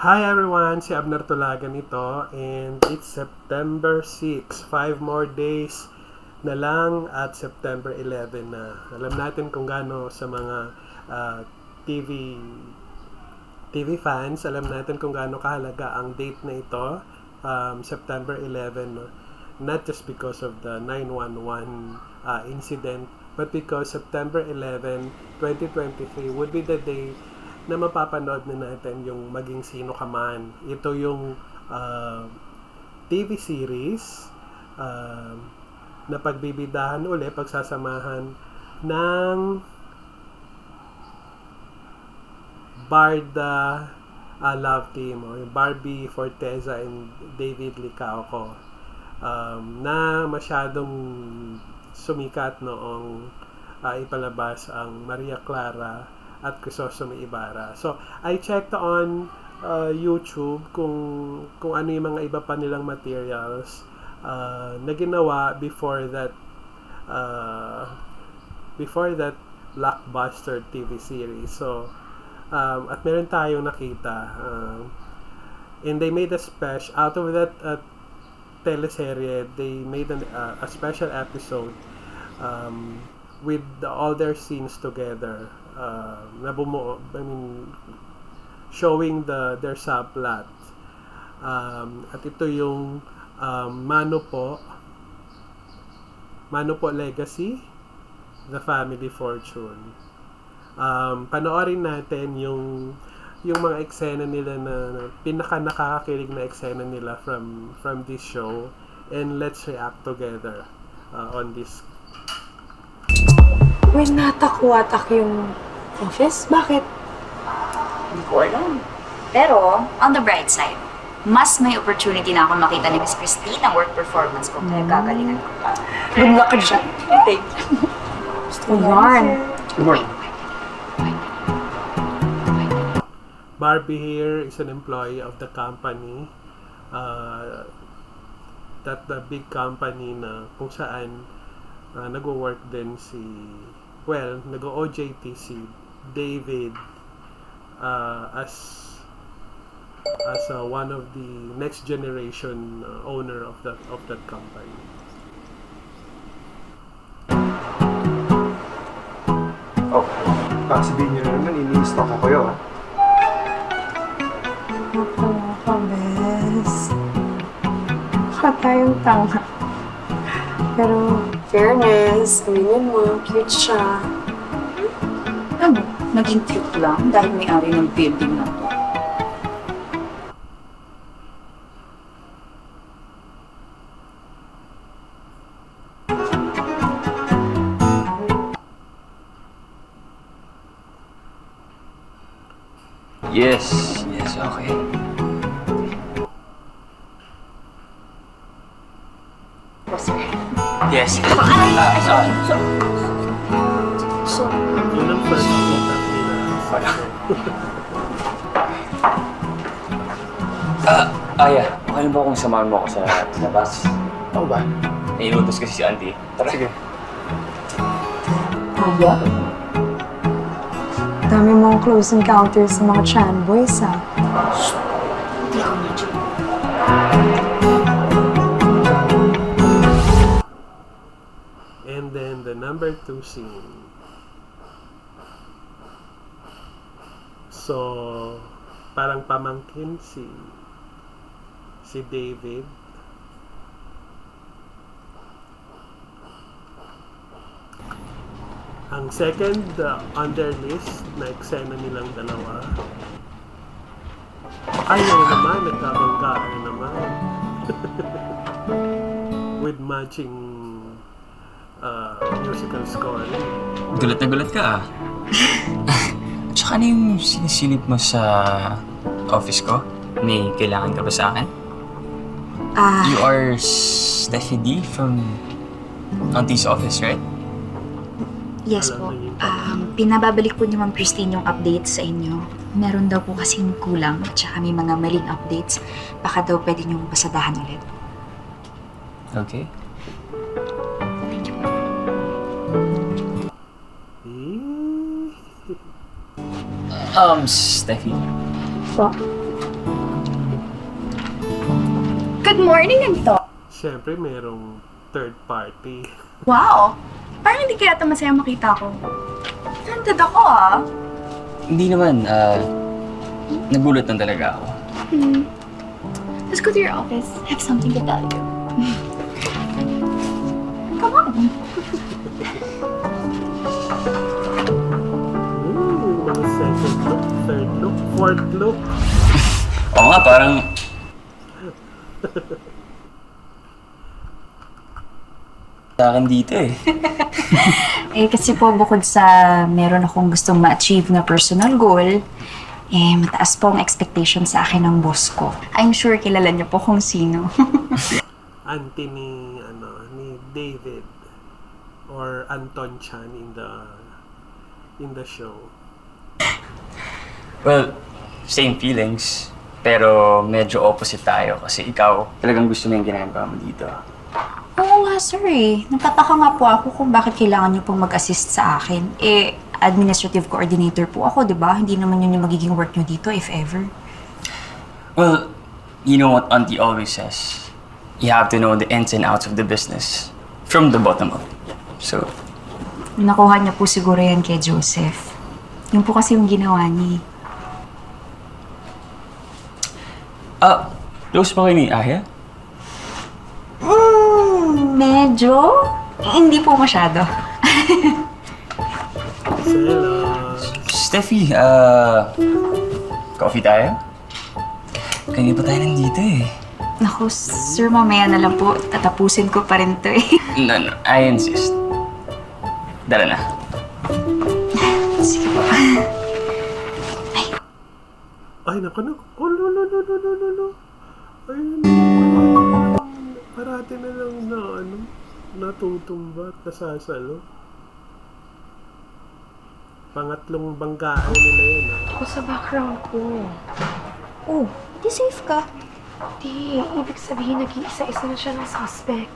Hi everyone, si Abner Tulagan ito and it's September 6. 5 more days na lang at September 11 na. Alam natin kung gaano sa mga uh, TV fans, alam natin kung gaano kahalaga ang date na ito, September 11. No? Not just because of the 911 incident, but because September 11, 2023 would be the day na mapapanood na natin yung Maging Sino Ka Man. Ito yung TV series na pagbibidahan uli, pagsasamahan ng Barda Love Team o yung Barbie Forteza and David Licauco na masyadong sumikat noong ipalabas ang Maria Clara at Crisostomo Ibarra. So, I checked on YouTube kung ano yung mga iba pa nilang materials na ginawa before that blockbuster TV series. So, at meron tayong nakita and they made a special out of that teleserye. They made a special episode with all their scenes together. Showing their subplot. At ito yung Mano Po Legacy, The Family Fortune. Panoorin natin yung mga eksena nila na pinaka nakakakilig na eksena nila from this show, and let's react together on this. When natak-watak yung office, bakit? Hindi ko alam. Pero, on the bright side, mas may opportunity na ako makita ni Miss Christine ang work performance ko kaya gagalingan ko. Good luck ka dyan. Thank you. O yarn. Barbie here is an employee of the company. That the big company na kung saan nag-work din nag-OJT si David as one of the next generation owner of that company. Oh, sabihin nyo na naman, ini-stalk ko kayo, ha? Naku, bes. Baka tayong tanga. Pero, fairness, aminin mo, cute siya. Ano, naging cute lang dahil may-ari ng building na to. Yes, okay. Yes. Yun ang first kita nila. Yeah. Okay lang ba kung samahan mo ako sa labas? Ako ba? Nainutos kasi si Auntie. Tara. Sige. Aya? Dami mong close encounters sa mga Chan boys, ha? Hindi ako medyo. And then the number 2 scene. So, parang pamangkin si David. Ang second on their list na eksena nilang dalawa. Ayaw naman, nagkabanggaan naman. With matching musical score. Gulat na gulat ka ah. Tsaka ano yung sinisilip mo sa office ko? May kailangan ka ba sa akin? You are Steffi D from Auntie's office, right? Yes po. Pinababalik po ni Ma'am Christine yung updates sa inyo. Meron daw po kasing kulang at saka may mga maling updates. Baka daw pwede niyong pasadahan ulit. Okay. Thank you. Eh? Steffi. Po. Good morning, Anto. Siyempre, merong third party. Wow! Parang hindi kaya ito masaya makita ko. Ganda ako ah. Hindi naman, nagulat lang talaga ako. Let's go to your office. I have something to tell you. Come on. Mga second look, third look, fourth look. Oo nga, parang... sa akin dito eh. Kasi po bukod sa meron akong gustong ma-achieve na personal goal, mataas po ang expectation sa akin ng boss ko. I'm sure kilala niyo po kung sino. Auntie ni, ni David or Anton Chan in the show. Well, same feelings. Pero medyo opposite tayo kasi ikaw talagang gusto mo yung ginagawa mo dito. Oo nga, sir eh. Nagtataka nga po ako kung bakit kailangan niyo pong mag-assist sa akin. Administrative coordinator po ako, di ba? Hindi naman yun yung magiging work niyo dito, if ever. Well, you know what Auntie always says. You have to know the ins and outs of the business from the bottom up. So, Nakuha niyo po siguro yan kay Joseph. Yun po kasi yung ginawa niya. close pa kayo ni Aya? Medyo? Hindi po masyado. Selos. Steffi, coffee tayo? Kanina pa tayo nandito eh. Naku, sir, mamaya na lang po. Tatapusin ko pa rin to eh. No, I insist. Dala na. Sige po. Ay, naku. Oh, no. Ay, parati na lang natutumba at nasasalo. Pangatlong banggaan nila yan, Ako sa background ko. Oh, di safe ka. Di, ibig sabihin naging isa-isa na siya ng suspect.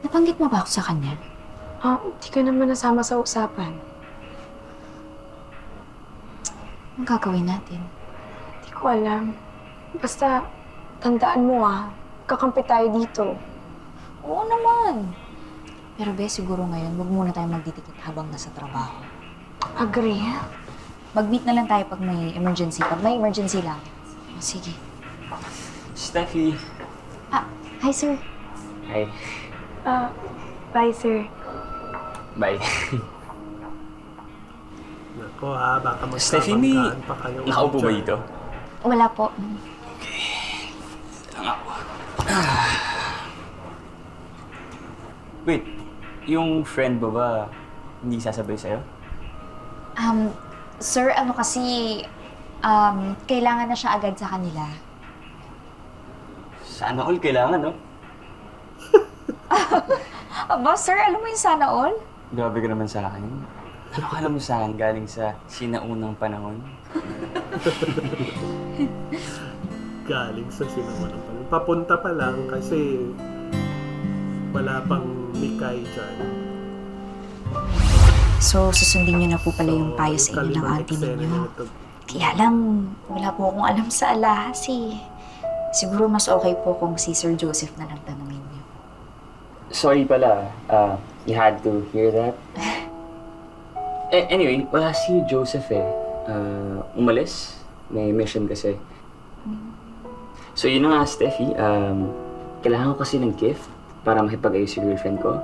Nabanggit mo ba ako sa kanya? Di ka naman nasama sa usapan. Anong gagawin natin? Di ko alam. Basta, tandaan mo kakampi tayo dito. Oo naman. Pero be, siguro ngayon, wag muna tayo magdidikit habang nasa trabaho. Agree? Mag-meet na lang tayo pag may emergency. Pag may emergency lang. Sige. Steffi. Hi, sir. Hi. Bye, sir. Bye. Nako baka Steffi, may magkabanggaan pa kayo. nakaupo ba dito? Wala po. Lang ako. Wait, yung friend mo ba hindi sasabay sa'yo? Sir, kasi, kailangan na siya agad sa kanila. Sana all kailangan, no? Aba, sir, alam mo yung sana all? Grabe ka naman sa akin. Ano ka alam mo sa akin galing sa sinaunang panahon? Galing sa sinaunang panahon. Papunta pa lang kasi wala pang Mikay dyan. So, susundin niyo na po pala yung payo sa inyo ng kalimang auntie eksena ninyo. nito. Kaya lang, wala po akong alam sa alahas eh. Siguro mas okay po kung si Sir Joseph na lang tanungin niyo. Sorry pala, you had to hear that. Anyway, wala si Joseph eh. Umalis. May mission kasi. So yun na nga, Steffi. Kailangan ko kasi ng gift para makipag-ayos si girlfriend ko.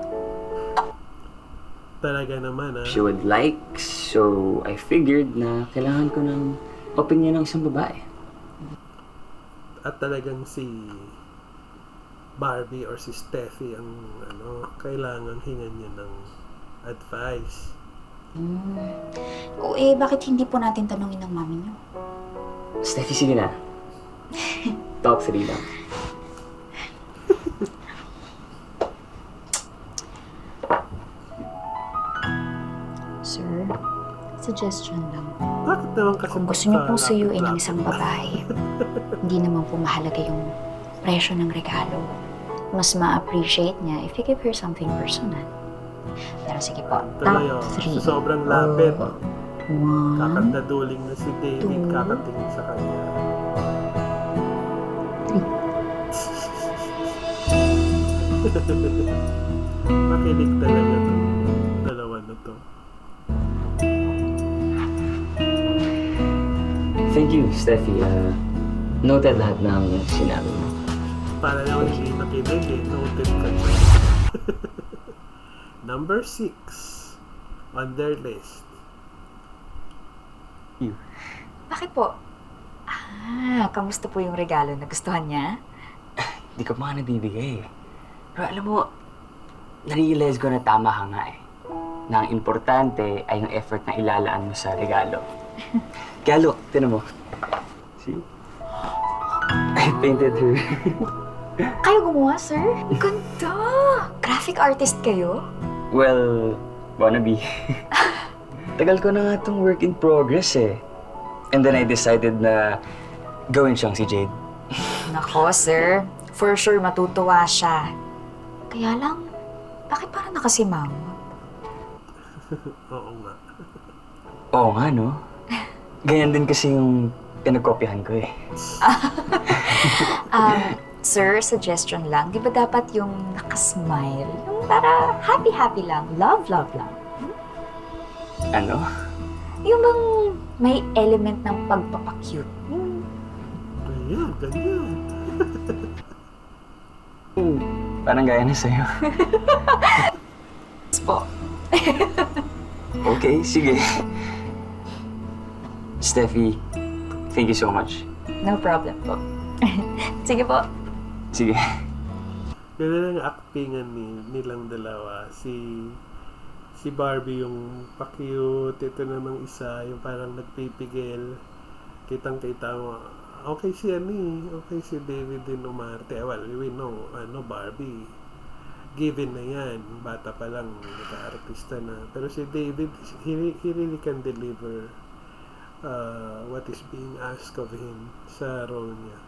Talaga naman She would like, so I figured na kailangan ko ng opinion ng isang babae. At talagang si Barbie or si Steffi ang kailangan hingan niya ng advice. Bakit hindi po natin tanungin ng mami niyo? Steffi, sige na. Top 3 lang. Sir, suggestion lang. Bakit naman kasi Kung gusto niyo pong suyuin ng isang babae, hindi naman po mahalaga yung presyo ng regalo. Mas ma-appreciate niya if you give her something personal. Pero sige po, Tuloy, top 3. sa sobrang lapit. 1, Kakandaduling na si David Two. kakatingin sa kanya. treat. Makinig talaga to. Dalawa na to. Thank you, Steffi. Noted lahat ng sinabi mo. Para naman hindi makinig eh. Noted ko siya. Number 6 on their list. Bakit po? Kamusta po yung regalo? Nagustuhan niya? Di ka pa nga nabibigay eh. Pero alam mo, narealize ko na tama ka nga eh. Na ang importante ay yung effort na ilalaan mo sa regalo. Kaya look, tinan mo. See? I painted her. Kayo gumawa, sir? Ganda! Graphic artist kayo? Well, wannabe. Tagal ko na nga itong work in progress eh. And then I decided na gawin siyang si Jade. Nako, sir. For sure, matutuwa siya. Kaya lang, bakit parang nakasimangot? Oo nga. Oo nga, no? Ganyan din kasi yung pinagkopyahan ko eh. Sir, suggestion lang. Di ba dapat yung nakasmile? Yung para happy-happy lang. Love lang. Ano? Yung bang may element ng pagpapakute. Ganyan, ganyan. Parang gaya na sa'yo. Yes po. Okay, sige. Steffi, thank you so much. No problem po. Sige po. Sige. Ganun ang actingan nilang dalawa. Si Barbie yung pa-cute. Ito namang isa, yung parang nagpipigil. Kitang-kita mo. Okay si okay si David din umarte. Well, we know, Barbie. Given na yan. Bata pa lang, nagka-artista na. Pero si David, he really can deliver what is being asked of him sa role niya.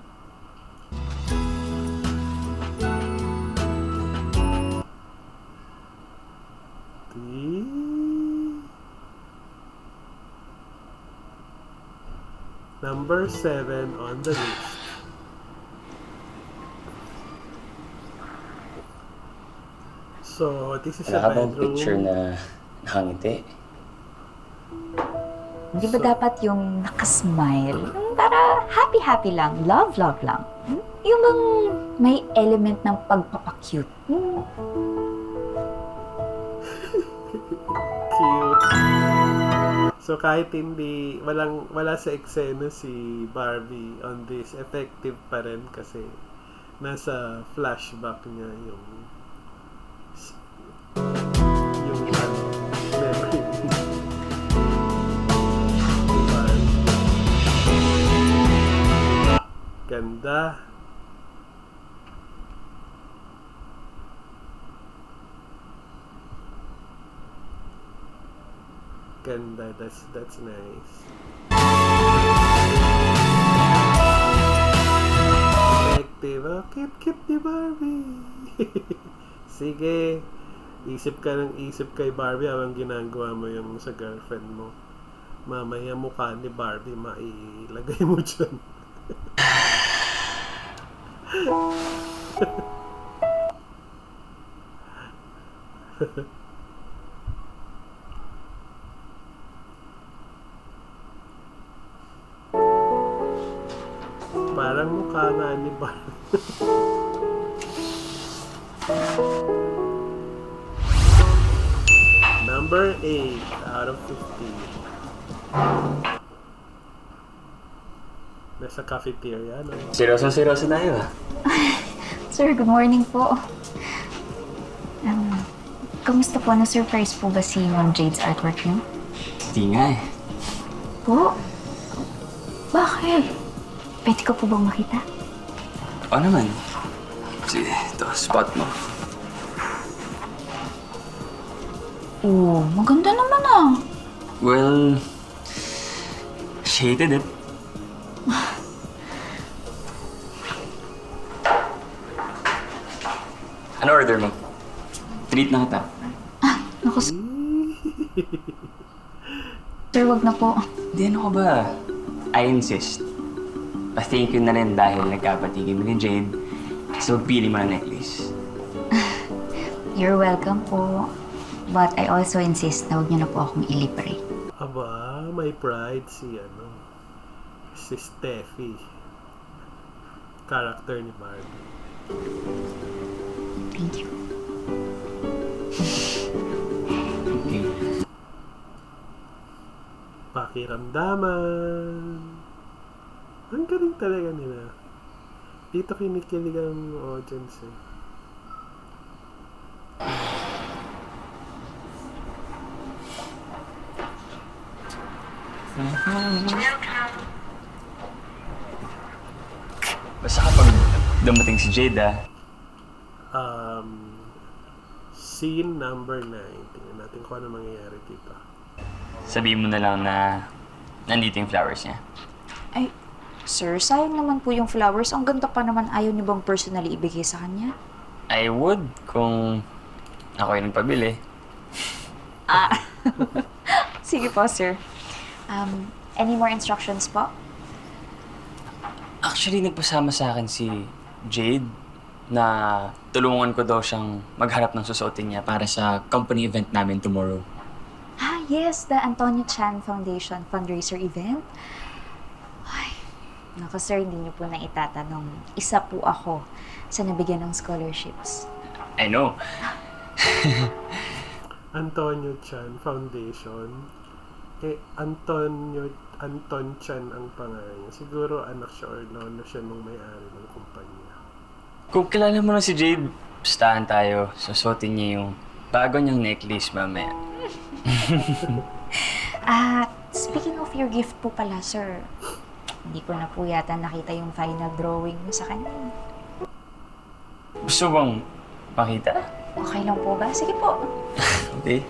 Number 7 on the list. So, this is a bedroom. na nakangiti? Di ba dapat yung nakasmile? Yung para happy-happy lang. Love lang. Yung bang may element ng pagpapakute. Cute. So kahit wala sa eksena si Barbie on this, effective pa rin kasi nasa flashback niya yung memory. Ganda. Ganda, that's nice. Effective. Oh, cute ni Barbie. Sige. Isip kay Barbie habang ginagawa mo yung sa girlfriend mo. Mamaya mukha ni Barbie mailagay mo dyan. Parang mukha nga ni Barbie. Number 8 out of 15. Nasa cafeteria, no? Seryoso tayo ah. Sir, good morning po. Kamusta po? Na-surprise po ba si Ma'am Jade's artwork niyo? Hindi nga eh. Po? Bakit? Pwede ko po bang makita? Oo naman. Sige, ito, spot mo. Oo, maganda naman ah. Well, shaded it. Ano order mo? Treat na kita. Naku, sir, wag na po. Hindi, ano ka ba? I insist. pa-thank you na rin dahil nagkapatigil mo ni Jade. So, pili mo ng necklace. You're welcome po. But I also insist na huwag niyo na po akong ilibre. Aba, may pride si Steffi. Character ni Barbie. Thank you. Okay. Pakiramdaman. Ang galing talaga nila. Dito kinikilig ang audience eh. Basta kapag dumating si Jade, Scene number 9. Tingnan natin kung ano mangyayari dito. sabihin mo na lang na nandito yung flowers niya. Ay, sir, sayang naman po yung flowers. Ang ganda pa naman. Ayaw niyo bang personally ibigay sa kanya? I would kung ako yung nagpabili. Sige po, sir. Any more instructions po? Actually, nagpasama sa akin si Jade na tulungan ko daw siyang magharap ng susuotin niya para sa company event namin tomorrow. Yes, the Antonio Chan Foundation fundraiser event. Ay, naku sir, hindi niyo po na itatanong. Isa po ako sa nabigyan ng scholarships. I know. Antonio Chan Foundation. Anton Chan ang pangalan niya. Siguro anak siya or lolo siya nung may-ari ng kumpanya. Kung kilala mo na si Jade, pustahan tayo. Susuotin niya yung bago niyang necklace mamaya. Speaking of your gift po pala, sir. Hindi ko na po yata nakita yung final drawing mo sa kanya. Gusto bang makita? Okay lang po ba? Sige po. Okay.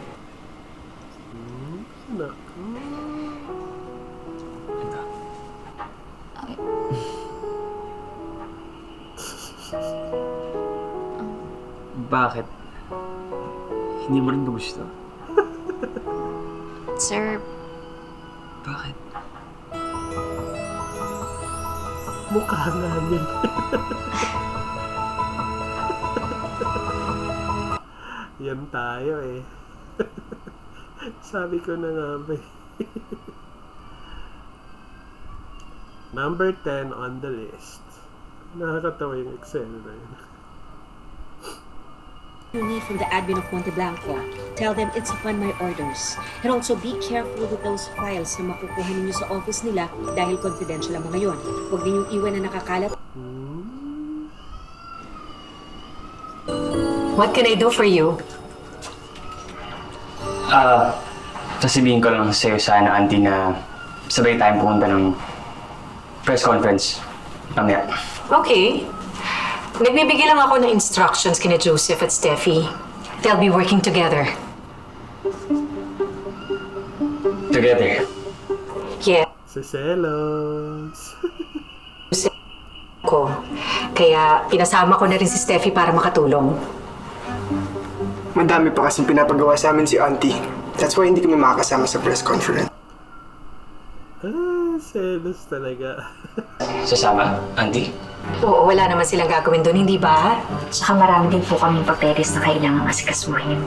Naku. Okay. Bakit? Hindi mo rin ba gusto? Sir, Bakit? Mukha namin. Yan tayo eh. Sabi ko na nga ba eh. Number 10 on the list. Nakakatawa yung Excel na yun. You need from the admin of Monte Blanco. Tell them it's upon my orders. And also be careful with those files na makukuha ninyo sa office nila dahil confidential ang mga yon. Huwag ninyong iwan na nakakalat. What can I do for you? Sasabihin ko lang sa'yo sana, auntie, na sabay tayong pumunta ng press conference. Mamaya. Okay. Nagbibigay lang ako ng instructions kina Joseph at Steffi. They'll be working together. Together. Yeah. Seselos. Ko. Kaya pinasama ko na rin si Steffi para makatulong. Madami pa kasing pinapagawa sa amin si Auntie. That's why hindi kami makakasama sa press conference. Selos talaga. Sasama, auntie? Oo, wala naman silang gagawin doon, hindi ba? saka marami din po kaming papeles na kailangang asikasuhin.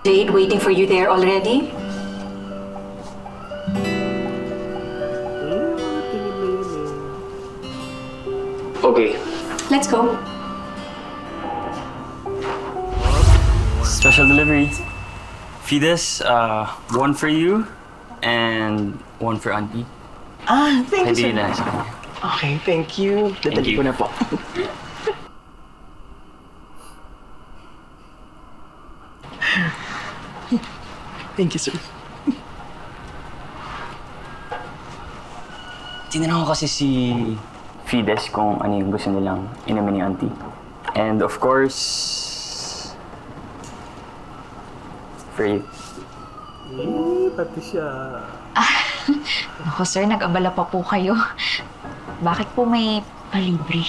Jade, waiting for you there already? Tingin na yun eh. Okay. Let's go. Special delivery. Fides, one for you and one for auntie. Thank you, Pwede sir. na sa kanya. Okay, thank you. Dadali you. ko na po. Thank you, sir. Tinanong ko kasi si Fides kung ano yung gusto nilang inumin ni auntie. And of course, for you. Pati siya. Ako sir, nag-abala pa po kayo. Bakit po may palibre?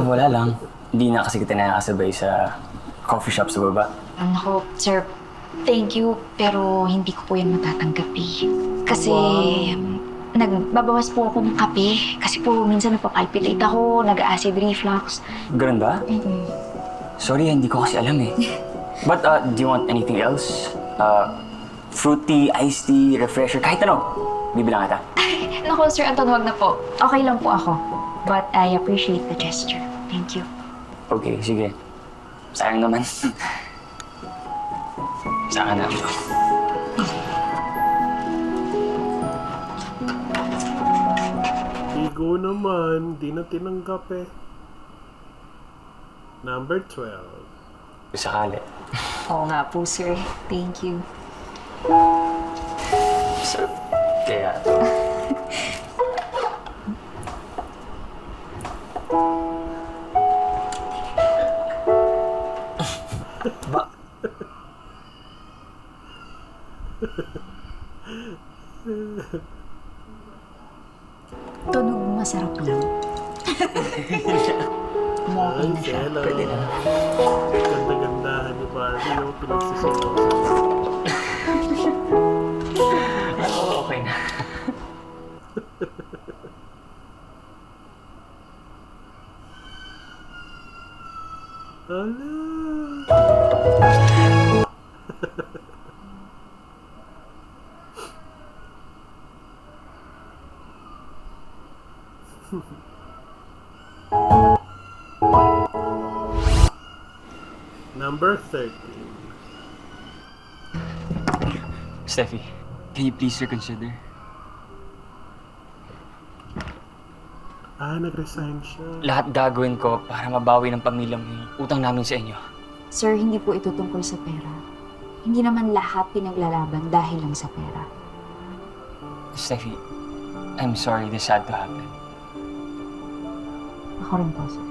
Wala lang. Hindi na kasi kita nakakasabay sa coffee shop sa baba. Naku, sir, thank you, pero hindi ko po yan matatanggap eh. Kasi, nagbabawas po ako ng kape. Kasi po, minsan napapalpitate ako, nag-acid reflux. Ganun ba? Mm-mm. Sorry, hindi ko kasi alam eh. But, do you want anything else? Fruity, iced tea, refresher, kahit ano. Bibilang ata. Naku, sir, Anton, wag na po. Okay lang po ako. But I appreciate the gesture. Thank you. Okay, sige. Sayang naman. Saan na? Bigo naman, di na tinanggap eh. Number 12. Sakali. Oo nga po, sir. Thank you. So, kaya... ba? Tunog masarap lang. Ay, Stella. Pwede na. Ganda-gandahan ni Barbie, no? Pinagsisigaw sa Okay na. Ala! Number 13. Steffi, can you please reconsider? Nag-resign siya. Lahat gagawin ko para mabawi ng pamilya mo yung utang namin sa inyo. Sir, hindi po ito tungkol sa pera. Hindi naman lahat pinaglalaban dahil lang sa pera. Steffi, I'm sorry this had to happen. Ako rin po, sir.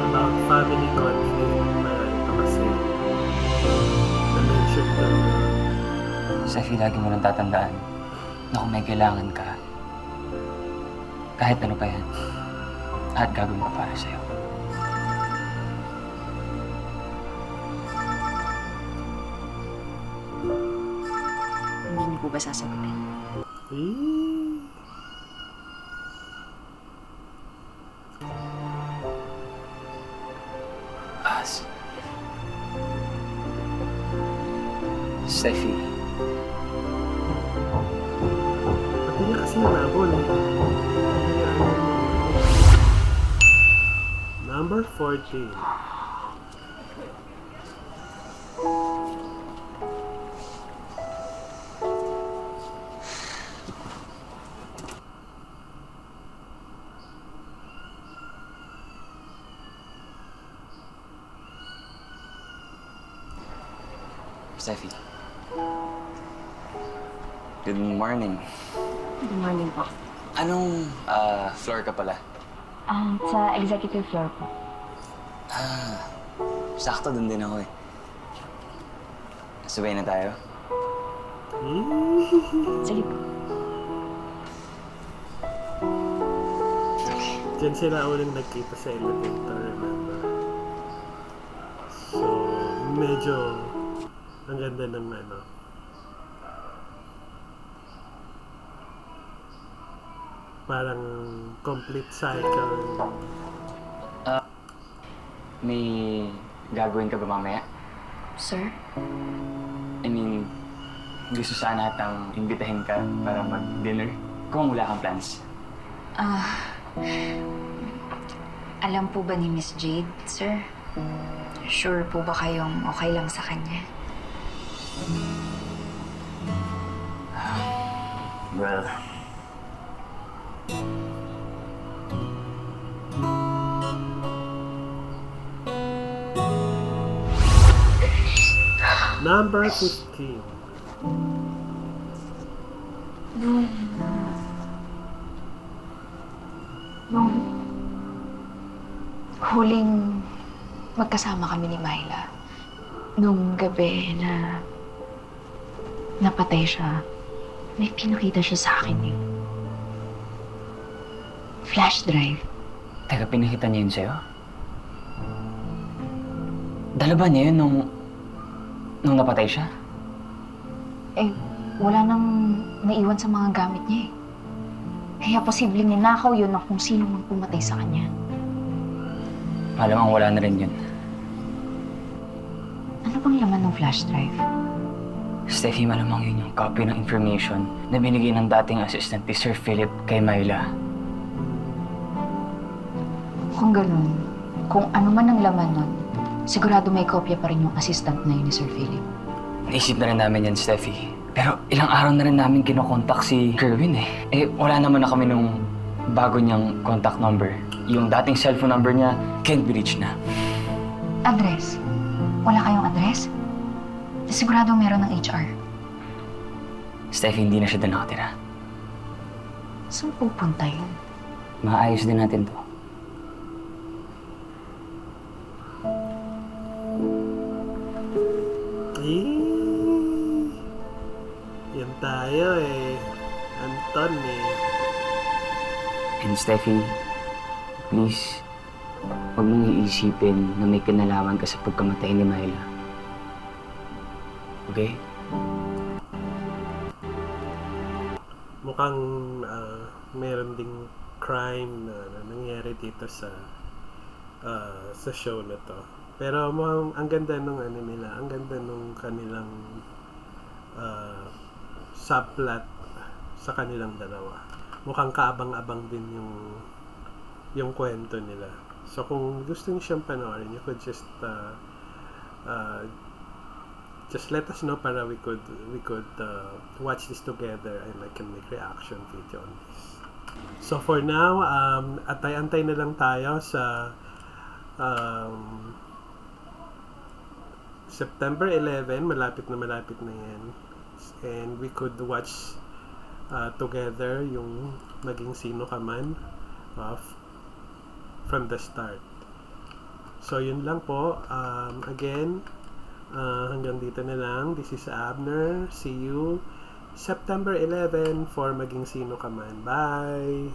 About family conflict na ito kasi na-mention na Steffi, lagi mo nang tatandaan na kung may kailangan ka, kahit ano pa yan, lahat gagawin ko para sa'yo. Hindi niyo po ba sasagutin? eh. Steffi, Pati niya kasi nabol. Number 14. Steffi. Good morning. Good morning po. Anong floor ka pala? Sa executive floor po. Sakto dun din ako eh. Sabay na tayo. Sige po. Diyan sila uling nagkita sa elevator, remember? So, medyo ang ganda ng ano. Parang complete cycle. May gagawin ka ba mamaya? Sir? I mean, gusto sana atang imbitahin ka para mag-dinner kung wala kang plans. Alam po ba ni Miss Jade, sir? Sure po ba kayong okay lang sa kanya? Well, Number 15. Nung huling magkasama kami ni Myla, Nung gabi na napatay siya, may pinakita siya sa akin eh. Flash drive. Teka, pinakita niya yun sa'yo? Dala ba niya yun nung napatay siya? Eh, wala nang naiwan sa mga gamit niya eh. Kaya posibleng ninakaw yun ng kung sino mang pumatay sa kanya. Malamang wala na rin yun. Ano bang laman ng flash drive? Steffi, malamang yun yung copy ng information na binigay ng dating assistant ni Sir Philip kay Myla. Kung ganun, kung ano man ang laman nun, sigurado may kopya pa rin yung assistant na yun ni Sir Philip. Naisip na rin namin yan, Steffi. Pero ilang araw na rin namin kinokontak si Kerwin eh. Eh, wala naman na kami nung bago niyang contact number. Yung dating cellphone number niya, can't be reached na. Address? Wala kayong address? Sigurado meron ng HR. Steffi, hindi na siya doon nakatira. Saan pupunta yun? Maayos din natin to. Yan tayo eh. Anton eh. And Steffi, please, huwag mong iisipin na may kinalaman ka sa pagkamatay ni Myla. Okay? Mukhang meron ding crime na nangyari dito sa show na to. Pero mukhang ang ganda nung ano nila, ang ganda nung kanilang subplot sa kanilang dalawa. Mukhang kaabang-abang din yung kwento nila. So kung gusto niyo siyang panoorin, you could just let us know para we could watch this together and I can make reaction video on this. So for now, antay-antay na lang tayo sa September 11, malapit na yan. And we could watch together yung Maging Sino Ka Man from the start. So yun lang po. Again, hanggang dito na lang. This is Abner. See you September 11 for Maging Sino Ka Man. Bye!